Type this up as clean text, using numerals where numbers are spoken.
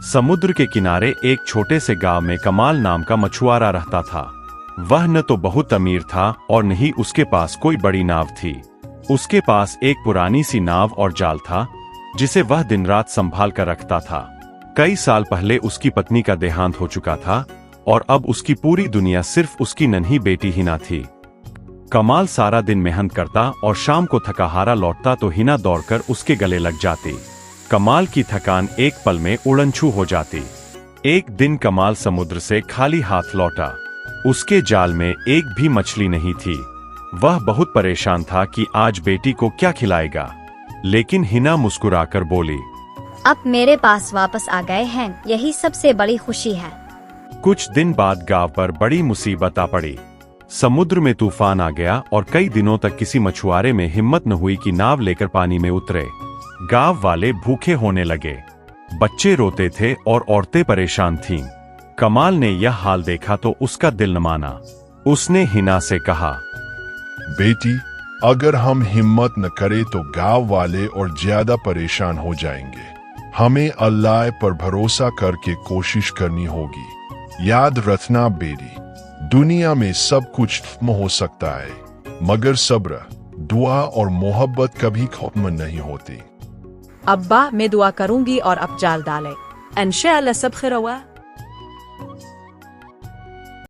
समुद्र के किनारे एक छोटे से गांव में कमाल नाम का मछुआरा रहता था। वह न तो बहुत अमीर था और न ही उसके पास कोई बड़ी नाव थी। उसके पास एक पुरानी सी नाव और जाल था जिसे वह दिन रात संभाल कर रखता था। कई साल पहले उसकी पत्नी का देहांत हो चुका था और अब उसकी पूरी दुनिया सिर्फ उसकी नन्ही बेटी हिना थी। कमाल सारा दिन मेहनत करता और शाम को थका हारा लौटता तो हिना दौड़कर उसके गले लग जाती। कमाल की थकान एक पल में उड़नछू हो जाती। एक दिन कमाल समुद्र से खाली हाथ लौटा। उसके जाल में एक भी मछली नहीं थी। वह बहुत परेशान था कि आज बेटी को क्या खिलाएगा, लेकिन हिना मुस्कुराकर बोली, अब मेरे पास वापस आ गए हैं, यही सबसे बड़ी खुशी है। कुछ दिन बाद गांव पर बड़ी मुसीबत आ पड़ी। समुद्र में तूफान आ गया और कई दिनों तक किसी मछुआरे में हिम्मत न हुई कि नाव लेकर पानी में उतरे। गांव वाले भूखे होने लगे, बच्चे रोते थे और औरतें परेशान थीं। कमाल ने यह हाल देखा तो उसका दिल न माना। उसने हिना से कहा, बेटी, अगर हम हिम्मत न करें तो गांव वाले और ज्यादा परेशान हो जाएंगे। हमें अल्लाह पर भरोसा करके कोशिश करनी होगी। याद रखना बेटी, दुनिया में सब कुछ खत्म हो सकता है, मगर सब्र, दुआ और मोहब्बत कभी खत्म नहीं होती। अब्बा, मैं दुआ करूंगी और अब जाल डाले, इंशाअल्लाह सब खैर हुआ।